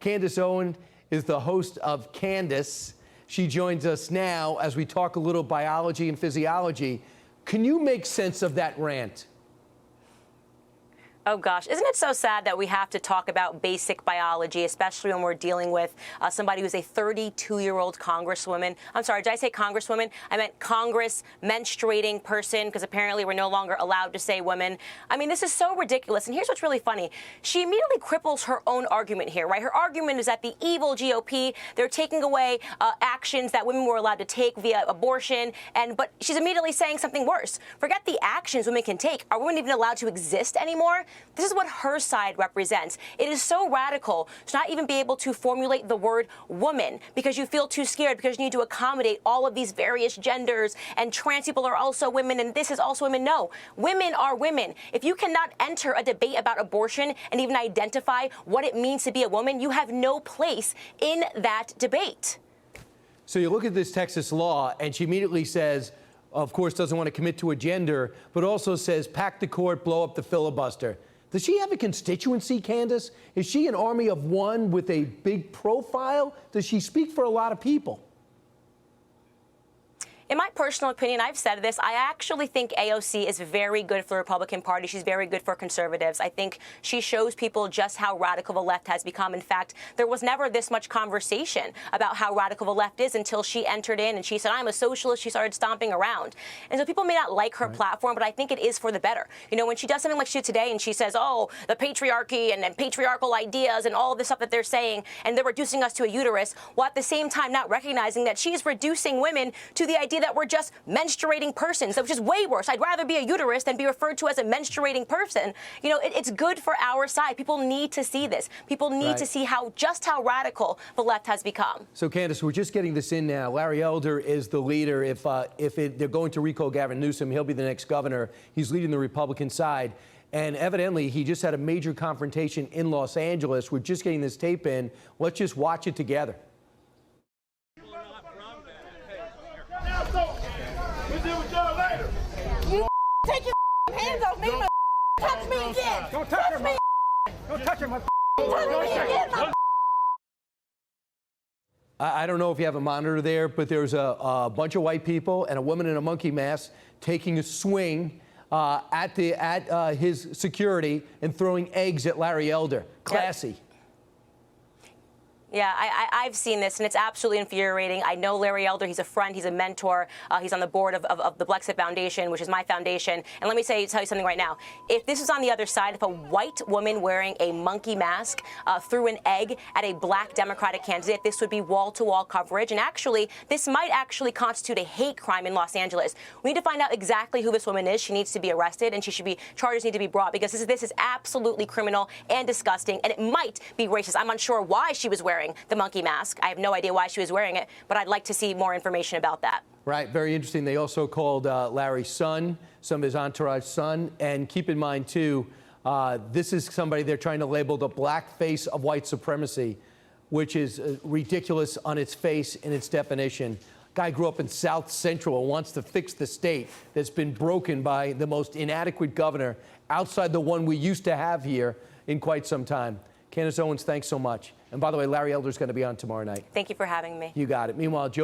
Candace Owens is the host of Candace. She joins us now as we talk a little biology and physiology. Can you make sense of that rant? Oh, gosh. Isn't it so sad that we have to talk about basic biology, especially when we're dealing with somebody who's a 32-year-old congresswoman? I'm sorry, did I say congresswoman? I meant Congress menstruating person, because apparently we're no longer allowed to say women. I mean, this is so ridiculous. And here's what's really funny. She immediately cripples her own argument here, right? Her argument is that the evil GOP, they're taking away actions that women were allowed to take via abortion. But she's immediately saying something worse. Forget the actions women can take. Are women even allowed to exist anymore? This is what her side represents. It is so radical to not even be able to formulate the word woman because you feel too scared, because you need to accommodate all of these various genders, and trans people are also women, and this is also women. No, women are women. If you cannot enter a debate about abortion and even identify what it means to be a woman, you have no place in that debate. So you look at this Texas law, and she immediately says, of course, doesn't want to commit to a gender, but also says, pack the court, blow up the filibuster. Does she have a constituency, Candace? Is she an army of one with a big profile? Does she speak for a lot of people? In my personal opinion, I've said this, I actually think AOC is very good for the Republican Party. She's very good for conservatives. I think she shows people just how radical the left has become. In fact, there was never this much conversation about how radical the left is until she entered in and she said, I'm a socialist. She started stomping around. And so people may not like her platform, but I think it is for the better. You know, when she does something like she did today and she says, oh, the patriarchy and patriarchal ideas and all of this stuff that they're saying, and they're reducing us to a uterus, while at the same time not recognizing that she's reducing women to the idea that we're just menstruating persons, which is way worse. I'd rather be a uterus than be referred to as a menstruating person. You know, it's good for our side. People need to see this. People need to see just how radical the left has become. So, Candace, we're just getting this in now. Larry Elder is the leader. If they're going to recall Gavin Newsom, he'll be the next governor. He's leading the Republican side. And evidently, he just had a major confrontation in Los Angeles. We're just getting this tape in. Let's just watch it together. Take your hands off me, touch me again. Don't touch her, me. Don't touch her, my. Touch me again, I don't know if you have a monitor there, but there's a bunch of white people and a woman in a monkey mask taking a swing at his security and throwing eggs at Larry Elder. Classy. Yep. Yeah, I've seen this, and it's absolutely infuriating. I know Larry Elder. He's a friend. He's a mentor. He's on the board of the Blexit Foundation, which is my foundation. And let me tell you something right now. If this is on the other side, if a white woman wearing a monkey mask threw an egg at a black Democratic candidate, this would be wall-to-wall coverage. And actually, this might actually constitute a hate crime in Los Angeles. We need to find out exactly who this woman is. She needs to be arrested, and charges need to be brought, because this is absolutely criminal and disgusting, and it might be racist. I'm unsure why she was wearing the monkey mask. I have no idea why she was wearing it, but I'd like to see more information about that. Right, very interesting. They also called Larry's son, some of his entourage son, and keep in mind, too, this is somebody they're trying to label the black face of white supremacy, which is ridiculous on its face and its definition. Guy grew up in South Central and wants to fix the state that's been broken by the most inadequate governor outside the one we used to have here in quite some time. Candace Owens, thanks so much. And by the way, Larry Elder's going to be on tomorrow night. Thank you for having me. You got it. Meanwhile, Joe